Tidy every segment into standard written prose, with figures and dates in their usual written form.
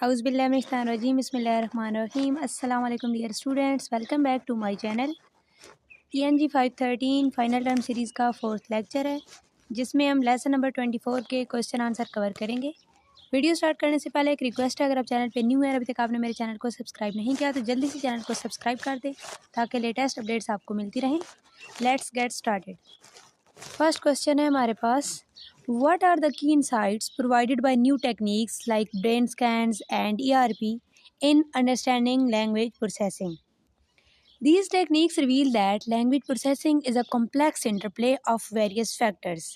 औज़ुबिल्लाहिमिनश्शैतानिर्रजीम बिस्मिल्लाहिर्रहमानिर्रहीम। अस्सलाम वालेकुम dear students, welcome back to my channel. ENG 513 final term series का 4th लेक्चर है, जिसमें हम लेसन नंबर 24 के क्वेश्चन आंसर कवर करेंगे। वीडियो स्टार्ट करने से पहले एक रिक्वेस्ट है, अगर आप चैनल पे न्यू है और अभी तक आपने मेरे चैनल को सब्सक्राइब नहीं किया तो जल्दी से चैनल को सब्सक्राइब कर दें ताकि लेटेस्ट अपडेट्स आपको मिलती रहें। Let's get started. First question है हमारे पास, what are the key insights provided by new techniques like brain scans and ERP in understanding language processing? These techniques reveal that language processing is a complex interplay of various factors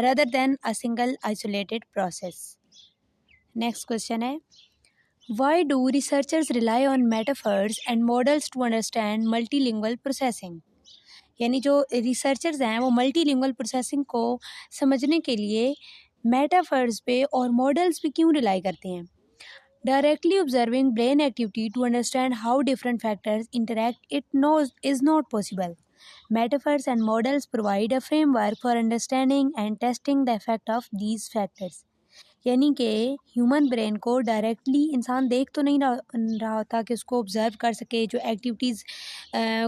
rather than a single isolated process. Next question है, why do researchers rely on metaphors and models to understand multilingual processing? यानी जो researchers हैं वो multilingual processing को समझने के लिए metaphors पे और मॉडल्स पे क्यों रिलाई करते हैं? Directly observing brain activity to understand how different factors interact it knows is not possible. Metaphors and models provide a framework for understanding and testing the effect of these factors. यानी कि human brain को directly इंसान देख तो नहीं रहा होता कि उसको ऑब्ज़र्व कर सके जो एक्टिविटीज़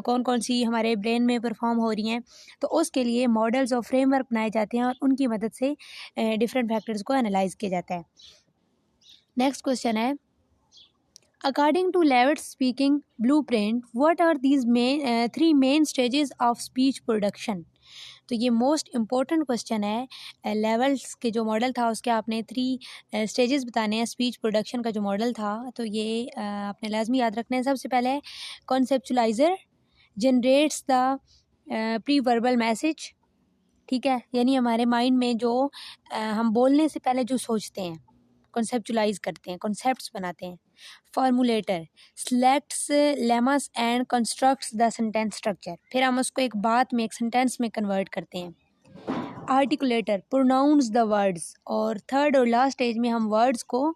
कौन कौन सी हमारे ब्रेन में परफॉर्म हो रही हैं, तो उसके लिए मॉडल्स और फ्रेमवर्क बनाए जाते हैं और उनकी मदद से डिफरेंट फैक्टर्स को एनालाइज किया जाता है. नेक्स्ट क्वेश्चन है, according to Levelt's speaking blueprint what are these three main stages of speech production? तो ये मोस्ट इम्पोर्टेंट क्वेश्चन है. लेवल्स के जो मॉडल था उसके आपने 3 स्टेजेस बताने हैं. स्पीच प्रोडक्शन का जो मॉडल था तो ये आपने लाजमी याद रखना है. सबसे पहले conceptualiser generates the preverbal message. ठीक है, यानी हमारे माइंड में जो हम बोलने से पहले जो सोचते हैं, कॉन्सेप्चुलाइज करते हैं, कॉन्सेप्ट्स बनाते हैं. Formulator selects lemmas and constructs the sentence structure. फिर हम उसको एक बात में, एक सेंटेंस में कन्वर्ट करते हैं. Articulator pronounce the words. और थर्ड और लास्ट स्टेज में हम वर्ड्स को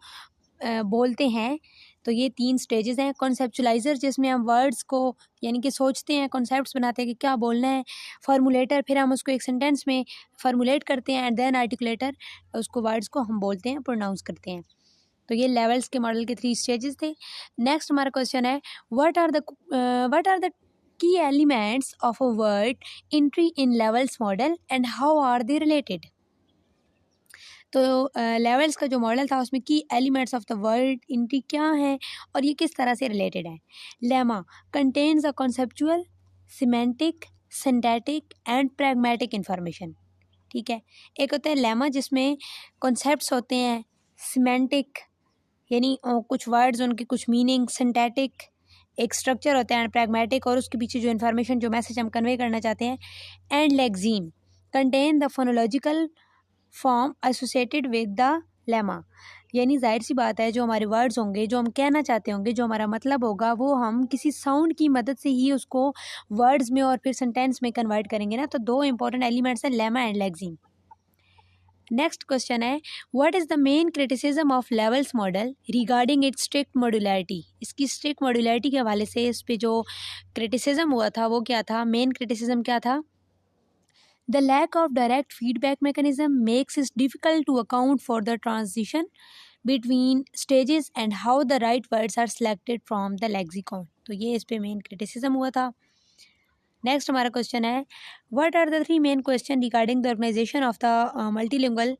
बोलते हैं. तो ये 3 स्टेजेस हैं. कॉन्सेप्चुलाइज़र जिसमें हम वर्ड्स को यानी कि सोचते हैं, कॉन्सेप्ट्स बनाते हैं कि क्या बोलना है. फार्मूलेटर फिर हम उसको एक सेंटेंस में फार्मूलेट करते हैं. एंड देन आर्टिकुलेटर उसको वर्ड्स को हम बोलते हैं, प्रोनाउंस करते हैं. तो ये लेवल्स के मॉडल के 3 स्टेजेस थे. नेक्स्ट हमारा क्वेश्चन है, what are the key elements of a word entry in levels model and how are they related? तो लेवल्स का जो मॉडल था उसमें key elements of the word entry क्या है और ये किस तरह से रिलेटेड है. Lemma contains a conceptual, semantic, syntactic and pragmatic information. ठीक है, एक होता है लेमा जिसमें कॉन्सेप्ट्स होते हैं, सिमेंटिक यानी कुछ वर्ड्स उनके कुछ मीनिंग, सिंटैटिक एक स्ट्रक्चर होता है, एंड प्रैग्मेटिक और उसके पीछे जो इन्फॉर्मेशन, जो मैसेज हम कन्वे करना चाहते हैं. And lexeme contain the phonological form associated with the lemma. यानी जाहिर सी बात है जो हमारे वर्ड्स होंगे, जो हम कहना चाहते होंगे, जो हमारा मतलब होगा, वो हम किसी साउंड की मदद से ही उसको वर्ड्स में और फिर सेंटेंस में कन्वर्ट करेंगे ना. तो 2 इंपॉर्टेंट एलिमेंट्स हैं, लेमा एंड लेक्सीम. नेक्स्ट क्वेश्चन है, what is the main criticism of levels model regarding it's strict modularity? इसकी स्ट्रिक्ट मॉड्यूलैरिटी के हवाले से इस पे जो क्रिटिसिज्म हुआ था वो क्या था? मेन क्रिटिसिज्म क्या था? The lack of direct feedback mechanism makes it difficult to account for the transition between stages and how the right words are selected from the lexicon. तो ये इस पे मेन क्रिटिसिज्म हुआ था. नेक्स्ट हमारा question है, what are the 3 main question regarding the organisation of the multilingual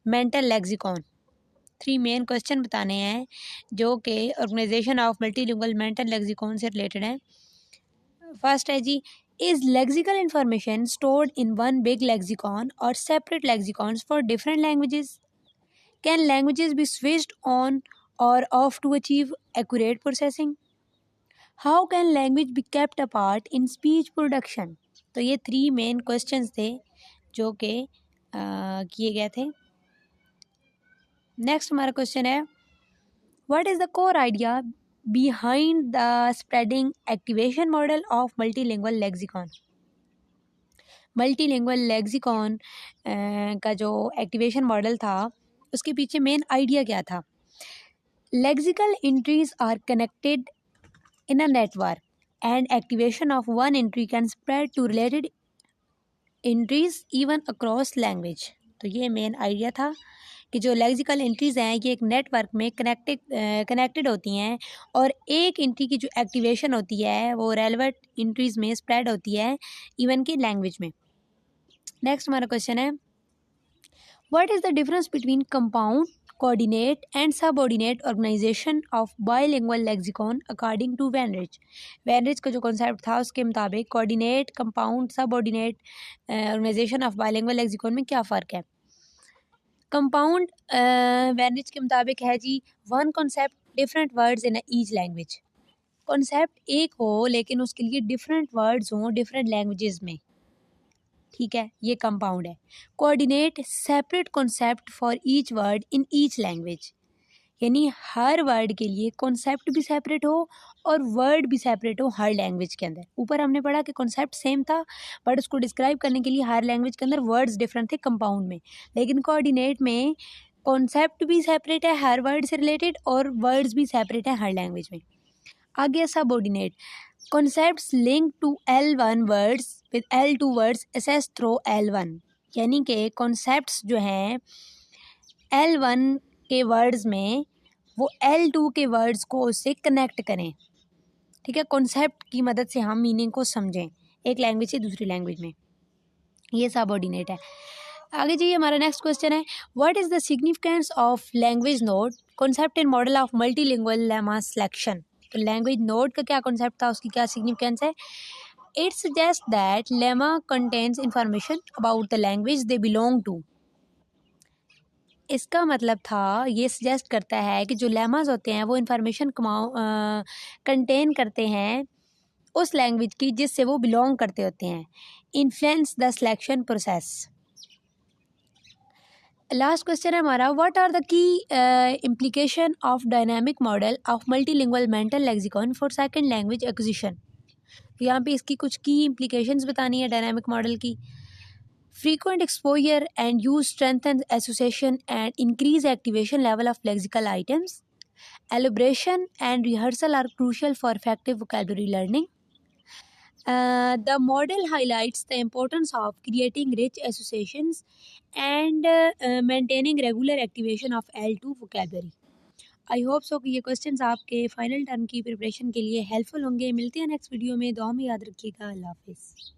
mental lexicon? 3 main question बताने हैं जो कि organisation of multilingual mental lexicon से रिलेटेड है. फर्स्ट है जी, is lexical information stored in one big lexicon or separate lexicons for different languages? Can languages be switched on or off to achieve accurate processing? How can language be kept apart in speech production? तो ये 3 main questions थे जो कि किए गए थे. Next हमारा question है, what is the core idea behind the spreading activation model of multilingual lexicon? Multilingual lexicon का जो एक्टिवेशन मॉडल था उसके पीछे मेन आइडिया क्या था? Lexical entries are connected in a network and activation of one entry can spread to related entries even across language. तो ये main idea था कि जो लेक्सिकल एंट्रीज़ हैं ये एक नेटवर्क में कनेक्टेड होती हैं और एक एंट्री की जो एक्टिवेशन होती है वो रेलेवेंट एंट्रीज़ में स्प्रेड होती है इवन की लैंग्वेज में। नेक्स्ट हमारा क्वेश्चन है, what is the difference between compound, coordinate and subordinate organisation of bilingual lexicon according to Weinreich. Weinreich का जो कॉन्सेप्ट था उसके मुताबिक coordinate, compound, subordinate organisation of bilingual lexicon में क्या फ़र्क है। कंपाउंड वैनरिच के मुताबिक है जी, one concept different words in each language. Concept एक हो लेकिन उसके लिए डिफरेंट वर्ड्स हों डिफरेंट लैंग्वेजेस में, ठीक है, ये कंपाउंड है। Coordinate separate concept for each word in each language, यानी हर वर्ड के लिए कॉन्सेप्ट भी सेपरेट हो और वर्ड भी सेपरेट हो हर लैंग्वेज के अंदर। ऊपर हमने पढ़ा कि कॉन्सेप्ट सेम था बट उसको डिस्क्राइब करने के लिए हर लैंग्वेज के अंदर वर्ड्स डिफरेंट थे कंपाउंड में, लेकिन कोऑर्डिनेट में कॉन्सेप्ट भी सेपरेट है हर वर्ड से रिलेटेड और वर्ड्स भी सेपरेट है हर लैंग्वेज में। आगे subordinate, concepts linked to L1 words with L2 words assessed through L1, यानी कि concepts जो हैं L1 के वर्ड्स में वो L2 के वर्ड्स को उससे कनेक्ट करें, ठीक है, कॉन्सेप्ट की मदद से हम मीनिंग को समझें एक लैंग्वेज से दूसरी लैंग्वेज में, ये सबऑर्डिनेट है। आगे जी हमारा नेक्स्ट क्वेश्चन है, what is the significance of language node concept in model of multilingual lemma selection. तो लैंग्वेज नोड का क्या कॉन्सेप्ट था, उसकी क्या सिग्निफिकेंस है। It suggest that lemma contains information about the language they belong to. इसका मतलब था, ये सजेस्ट करता है कि जो लेमाज होते हैं वो इंफॉर्मेशन कंटेन करते हैं उस लैंग्वेज की जिससे वो बिलोंग करते होते हैं। Influence the selection process. Last question है हमारा, what are the key implication of dynamic model of multilingual mental lexicon for second language acquisition. तो यहाँ पे इसकी कुछ की इम्प्लीकेशंस बतानी है डायनामिक मॉडल की। Frequent exposure and use strengthen association and increase activation level of lexical items. Elaboration and rehearsal are crucial for effective vocabulary learning. The model highlights the importance of creating rich associations and maintaining regular activation of L2 vocabulary. I hope so कि ये questions आपके final term की preparation के लिए helpful होंगे। मिलते हैं next video में, दुआ में याद रखिएगा। अल्लाह हाफिज़।